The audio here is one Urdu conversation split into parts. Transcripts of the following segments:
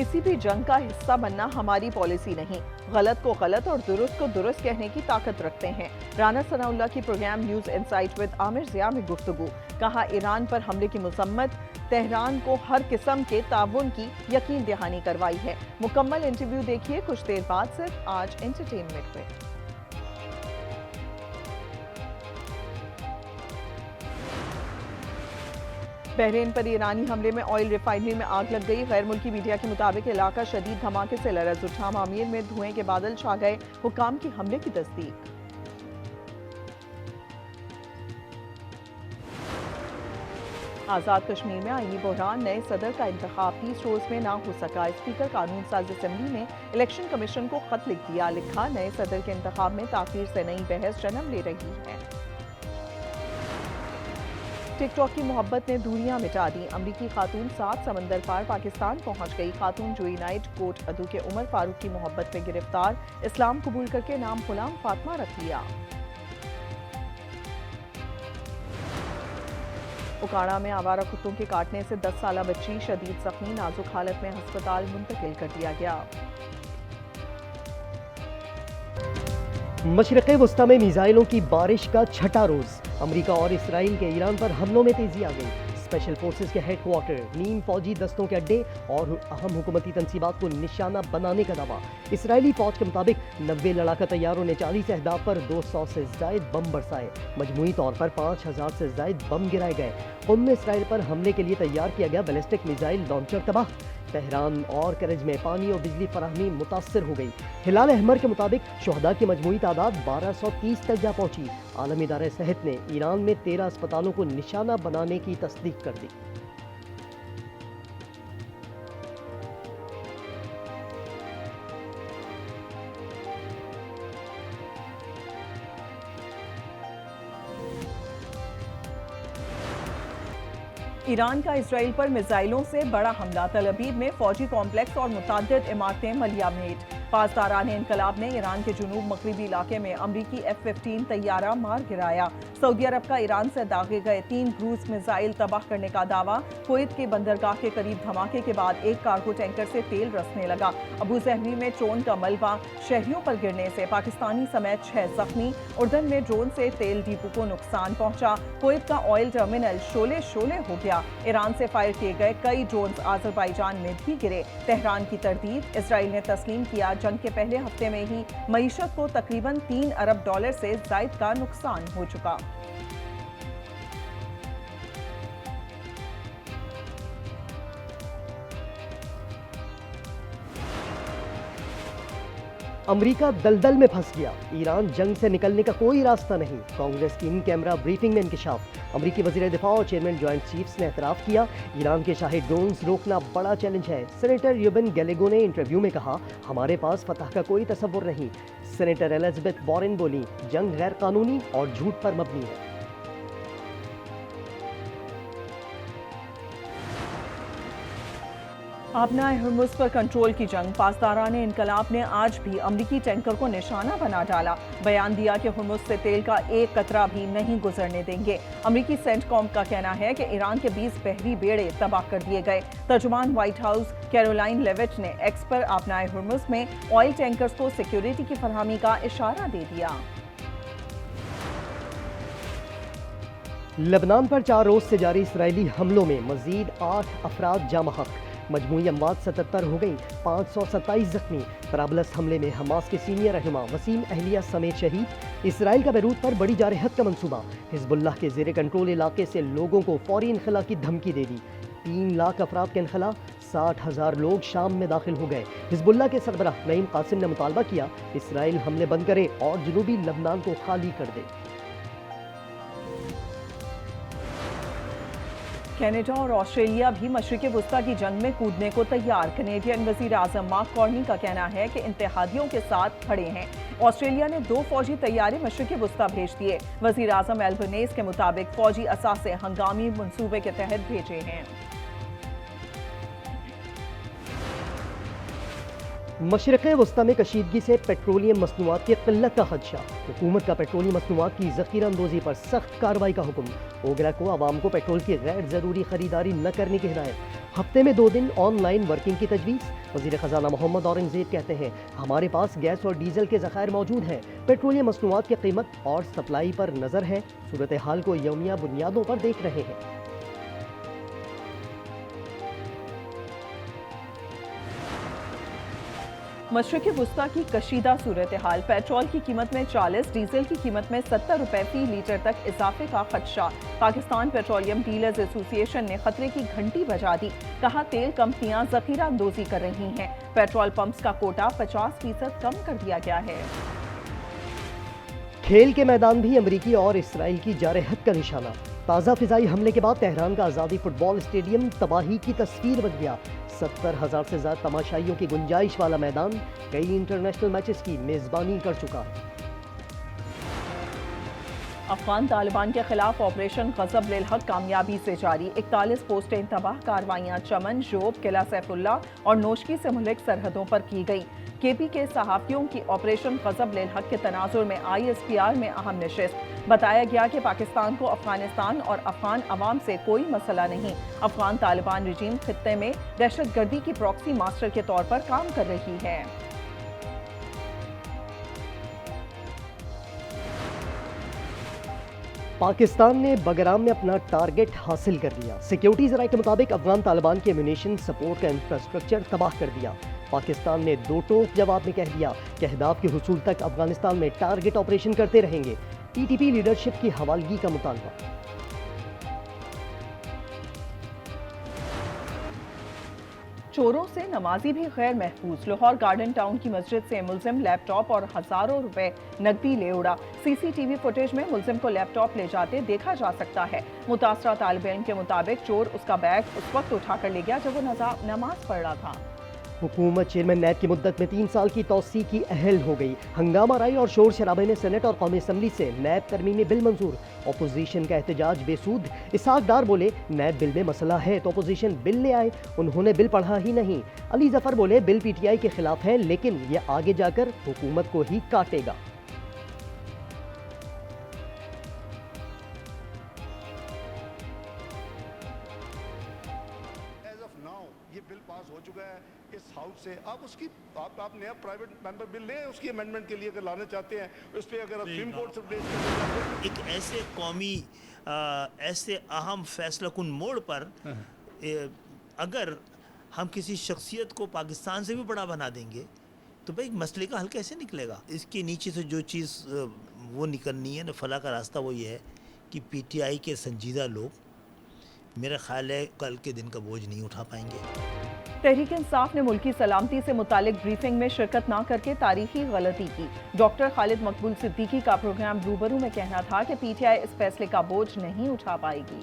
کسی بھی جنگ کا حصہ بننا ہماری پالیسی نہیں، غلط کو غلط اور درست کو درست کہنے کی طاقت رکھتے ہیں۔ رانا ثناء اللہ کی پروگرام نیوز انسائٹ ود عامر ضیاء میں گفتگو، کہا ایران پر حملے کی مذمت، تہران کو ہر قسم کے تعاون کی یقین دہانی کروائی ہے۔ مکمل انٹرویو دیکھیے کچھ دیر بعد صرف آج انٹرٹینمنٹ میں۔ بحرین پر ایرانی حملے میں آئل ریفائنری میں آگ لگ گئی۔ غیر ملکی میڈیا کے مطابق علاقہ شدید دھماکے سے لرز اٹھا، معمیر میں دھوئیں کے بادل چھا گئے، حکام کی حملے کی تصدیق۔ آزاد کشمیر میں آئینی بحران، نئے صدر کا انتخاب 30 روز میں نہ ہو سکا۔ اسپیکر قانون ساز اسمبلی نے الیکشن کمیشن کو خط لکھ دیا، لکھا نئے صدر کے انتخاب میں تاخیر سے نئی بحث جنم لے رہی ہے۔ ٹک ٹاک کی محبت نے دوریاں مٹا دی، امریکی خاتون 7 سمندر پار پاکستان پہنچ گئی۔ خاتون جوئی نائٹ کوٹ ادو کے عمر فاروق کی محبت میں گرفتار، اسلام قبول کر کے نام غلام فاطمہ رکھ لیا۔ اکاڑا میں آوارہ کتوں کے کاٹنے سے 10 سالہ بچی شدید زخمی، نازک حالت میں ہسپتال منتقل کر دیا گیا۔ مشرق وسطی میں میزائلوں کی بارش کا چھٹا روز، امریکہ اور اسرائیل کے ایران پر حملوں میں تیزی آ گئی۔ اسپیشل فورسز کے ہیڈ کوارٹر، نیم فوجی دستوں کے اڈے اور اہم حکومتی تنصیبات کو نشانہ بنانے کا دعویٰ۔ اسرائیلی فوج کے مطابق 90 لڑاکا طیاروں نے 40 اہداف پر 200 سے زائد بم برسائے، مجموعی طور پر 5000 سے زائد بم گرائے گئے۔ قم میں اسرائیل پر حملے کے لیے تیار کیا گیا بیلسٹک میزائل لانچر تباہ، تہران اور کرج میں پانی اور بجلی فراہمی متاثر ہو گئی۔ ہلال احمر کے مطابق شہداء کی مجموعی تعداد 1230 تک جا پہنچی۔ عالمی ادارہ صحت نے ایران میں 13 اسپتالوں کو نشانہ بنانے کی تصدیق کر دی۔ ایران کا اسرائیل پر میزائلوں سے بڑا حملہ، تل ابیب میں فوجی کمپلیکس اور متعدد عمارتیں ملیامنیٹ۔ پاسداران انقلاب نے ایران کے جنوب مغربی علاقے میں امریکی F-15 طیارہ مار گرایا۔ سعودی عرب کا ایران سے داغے گئے 3 کروز میزائل تباہ کرنے کا دعویٰ، کویت کے بندرگاہ کے قریب دھماکے کے بعد ایک کارگو ٹینکر سے تیل رسنے لگا۔ ابو ظہبی میں ڈرون کا ملبہ، شہریوں پر گرنے سے پاکستانی سمیت 6 زخمی۔ اردن میں ڈرون سے تیل ڈیپو کو نقصان پہنچا، کویت کا آئل ٹرمینل شعلے شعلے ہو گیا۔ ایران سے فائر کیے گئے کئی ڈرونز آذربائیجان میں بھی گرے۔ تہران کی تردید، اسرائیل نے تسلیم کیا جنگ کے پہلے ہفتے میں ہی معیشت کو تقریباً $3 ارب سے زائد کا نقصان ہو چکا۔ امریکہ دلدل میں پھنس گیا، ایران جنگ سے نکلنے کا کوئی راستہ نہیں۔ کانگریس کی ان کیمرہ بریفنگ میں انکشاف، امریکی وزیر دفاع اور چیئرمین جوائنٹ چیفز نے اعتراف کیا ایران کے شاہی ڈرونز روکنا بڑا چیلنج ہے۔ سینیٹر یوبن گیلیگو نے انٹرویو میں کہا ہمارے پاس فتح کا کوئی تصور نہیں۔ سینیٹر ایلزابتھ وارن بولی جنگ غیر قانونی اور جھوٹ پر مبنی ہے۔ آبنائے ہرمز پر کنٹرول کی جنگ، پاسداران انقلاب نے آج بھی امریکی ٹینکر کو نشانہ بنا ڈالا، بیان دیا کہ ہرمز سے تیل کا ایک قطرہ بھی نہیں گزرنے دیں گے۔ امریکی سینٹ کام کا کہنا ہے کہ ایران کے 20 بحری بیڑے تباہ کر دیے گئے۔ ترجمان وائٹ ہاؤس کیرولائن لیوٹ نے ایکس پر آبنائے ہرمز میں آئل ٹینکرز کو سیکیورٹی کی فراہمی کا اشارہ دے دیا۔ لبنان پر 4 روز سے جاری اسرائیلی حملوں میں مزید 8 افراد جاں بحق، مجموعی اموات 77 ہو گئیں، 527 زخمی۔ طرابلس حملے میں حماس کے سینئر رہنما وسیم اہلیہ سمیت شہید۔ اسرائیل کا بیروت پر بڑی جارحیت کا منصوبہ، حزب اللہ کے زیر کنٹرول علاقے سے لوگوں کو فوری انخلا کی دھمکی دے دی۔ 3 لاکھ افراد کے انخلا، 60,000 لوگ شام میں داخل ہو گئے۔ حزب اللہ کے سربراہ نعیم قاسم نے مطالبہ کیا اسرائیل حملے بند کرے اور جنوبی لبنان کو خالی کر دے۔ کینیڈا اور آسٹریلیا بھی مشرق وسطی کی جنگ میں کودنے کو تیار، کینیڈین وزیر اعظم مارک کارنی کا کہنا ہے کہ اتحادیوں کے ساتھ کھڑے ہیں۔ آسٹریلیا نے 2 فوجی طیارے مشرق وسطی بھیج دیے، وزیر اعظم البنیز کے مطابق فوجی اثاثے ہنگامی منصوبے کے تحت بھیجے ہیں۔ مشرق وسطی میں کشیدگی سے پیٹرولیم مصنوعات کی قلت کا خدشہ، حکومت کا پیٹرولیم مصنوعات کی ذخیرہ اندوزی پر سخت کارروائی کا حکم، اوگرا کو عوام کو پیٹرول کی غیر ضروری خریداری نہ کرنے کی ہدایت، ہفتے میں 2 دن آن لائن ورکنگ کی تجویز۔ وزیر خزانہ محمد اورنگزیب کہتے ہیں ہمارے پاس گیس اور ڈیزل کے ذخائر موجود ہیں، پیٹرولیم مصنوعات کی قیمت اور سپلائی پر نظر ہے، صورتحال کو یومیہ بنیادوں پر دیکھ رہے ہیں۔ مشرق وسطی کی کشیدہ صورتحال، پیٹرول کی قیمت میں 40، ڈیزل کی قیمت میں 70 روپے فی لیٹر تک اضافے کا خدشہ۔ پاکستان پیٹرولیم ڈیلرز ایسوسی ایشن نے خطرے کی گھنٹی بجا دی، کہا تیل کمپنیاں ذخیرہ اندوزی کر رہی ہیں، پیٹرول پمپس کا کوٹا 50% کم کر دیا گیا ہے۔ کھیل کے میدان بھی امریکی اور اسرائیل کی جارحیت کا نشانہ، تازہ فضائی حملے کے بعد تہران کا آزادی فٹ بال اسٹیڈیم تباہی کی تصویر بن گیا، 70,000 سے زیادہ تماشائیوں کی گنجائش والا میدان کئی انٹرنیشنل میچز کی میزبانی کر چکا۔ افغان طالبان کے خلاف آپریشن غضب للحق کامیابی سے جاری، 41 پوسٹیں تباہ، کارروائیاں چمن، جوب، قلعہ سیف اللہ اور نوشکی سے ملک سرحدوں پر کی گئی۔ کے پی کے صحافیوں کی آپریشن غضب للحق کے تناظر میں ISPR میں اہم نشست، بتایا گیا کہ پاکستان کو افغانستان اور افغان عوام سے کوئی مسئلہ نہیں، افغان طالبان رجیم خطے میں دہشت گردی کی پراکسی ماسٹر کے طور پر کام کر رہی ہے۔ پاکستان نے بگرام میں اپنا ٹارگٹ حاصل کر لیا، سیکیورٹی ذرائع کے مطابق افغان طالبان کے ایمونیشن سپورٹ کا انفراسٹرکچر تباہ کر دیا۔ پاکستان نے 2 ٹوک جواب میں کہہ دیا کہ اہداف کے حصول تک افغانستان میں ٹارگٹ آپریشن کرتے رہیں گے، TTP لیڈرشپ کی حوالگی کا مطالبہ۔ چوروں سے نمازی بھی غیر محفوظ، لاہور گارڈن ٹاؤن کی مسجد سے ملزم لیپ ٹاپ اور ہزاروں روپے نقدی لے اڑا، CCTV فوٹیج میں ملزم کو لیپ ٹاپ لے جاتے دیکھا جا سکتا ہے۔ متاثرہ طالب علم کے مطابق چور اس کا بیگ اس وقت اٹھا کر لے گیا جب وہ نماز پڑھ رہا تھا۔ حکومت چیئرمین نیب کی مدت میں 3 سال کی توسیع کی اہل ہو گئی، ہنگامہ رائی اور شور شرابے میں سینٹ اور قومی اسمبلی سے نیب ترمیمی بل منظور، اپوزیشن کا احتجاج بے سود، اسحاق ڈار بولے نیب بل میں مسئلہ ہے تو اپوزیشن بل لے آئے، انہوں نے بل پڑھا ہی نہیں، علی ظفر بولے بل PTI کے خلاف ہے لیکن یہ آگے جا کر حکومت کو ہی کاٹے گا۔ یہ بل پاس ہو چکا ہے اس ہاؤس سے، آپ اس کی آپ نیا پرائیویٹ ممبر بل لیں اس کی امینڈمنٹ کے لیے اگر لانا چاہتے ہیں، اس پہ اگر آپ سپریم کورٹ سے ایک ایسے قومی ایسے اہم فیصلہ کن موڑ پر اگر ہم کسی شخصیت کو پاکستان سے بھی بڑا بنا دیں گے تو بھائی مسئلے کا حل کیسے نکلے گا؟ اس کے نیچے سے جو چیز وہ نکلنی ہے نا، فلاح کا راستہ وہ یہ ہے کہ PTI کے سنجیدہ لوگ میرا خیال ہے کل کے دن کا بوجھ نہیں اٹھا پائیں گے۔ تحریک انصاف نے ملکی سلامتی سے متعلق بریفنگ میں شرکت نہ کر کے تاریخی غلطی کی، ڈاکٹر خالد مقبول صدیقی کا پروگرام روبرو میں کہنا تھا کہ PTI اس فیصلے کا بوجھ نہیں اٹھا پائے گی۔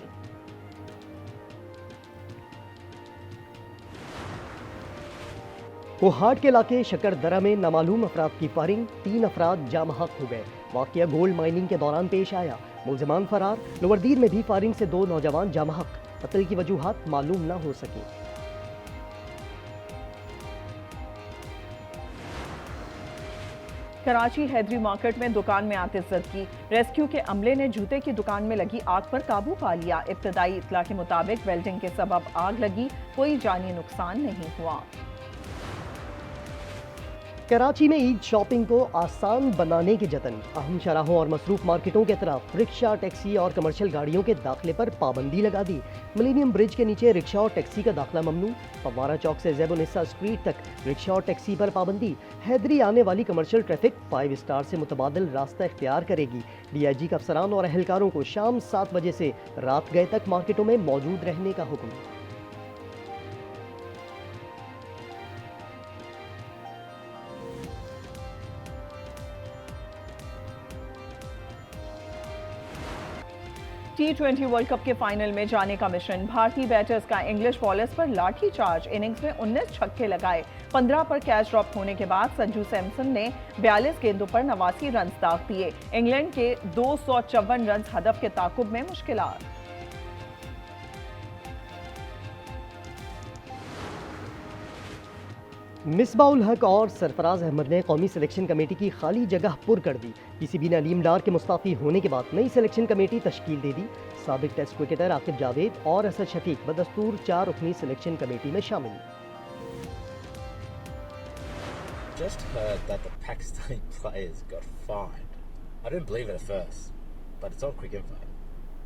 کوہاٹ کے علاقے شکر درہ میں نامعلوم افراد کی فائرنگ، 3 افراد جاں بحق ہو گئے، واقعہ گولڈ مائننگ کے دوران پیش آیا، ملزمان فرار، لوردیر میں بھی فائرنگ سے 2 نوجوان جاں بحق، قتل کی وجوہات معلوم نہ ہو سکی۔ کراچی حیدری مارکیٹ میں دکان میں آتش زدگی، ریسکیو کے عملے نے جوتے کی دکان میں لگی آگ پر قابو پا لیا، ابتدائی اطلاع کے مطابق ویلڈنگ کے سبب آگ لگی، کوئی جانی نقصان نہیں ہوا۔ کراچی میں عید شاپنگ کو آسان بنانے کے جتن، اہم شاہراہوں اور مصروف مارکیٹوں کے اطراف رکشہ، ٹیکسی اور کمرشل گاڑیوں کے داخلے پر پابندی لگا دی، ملینیم برج کے نیچے رکشہ اور ٹیکسی کا داخلہ ممنوع، فوارہ چوک سے زیب النساء اسٹریٹ تک رکشہ اور ٹیکسی پر پابندی، حیدری آنے والی کمرشل ٹریفک 5 اسٹار سے متبادل راستہ اختیار کرے گی، DIG کا افسران اور اہلکاروں کو شام 7 بجے سے رات گئے تک مارکیٹوں میں موجود رہنے کا حکم۔ T20 ورلڈ کپ کے فائنل میں جانے کا مشن، بھارتی بیٹرز کا انگلش بالرز پر لاٹھی چارج، اننگز میں 19 چھکے لگائے، 15 پر کیچ ڈراپ ہونے کے بعد سنجو سیمسن نے 42 گیندوں پر 89 رنز داغ دیے، انگلینڈ کے 254 رنز ہدف کے تعاقب میں مشکلات۔ مصباح الحق اور سرفراز احمد نے قومی سلیکشن کمیٹی کی خالی جگہ پر کر دی. پی سی بی نے علیم ڈار کے مستعفی ہونے کے بعد نئی سلیکشن کمیٹی تشکیل دے دی. سابق ٹیسٹ کرکٹر عاقب جاوید اور اسد شفیق بدستور 4 رکنی سلیکشن کمیٹی میں شامل. Just heard that the Pakistani players got fined. I didn't believe it at first, but it's on Quick Info.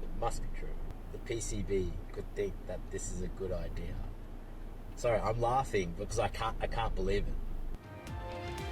It must be true. The PCB could think that this is a good idea. Sorry, I'm laughing because I can't believe it.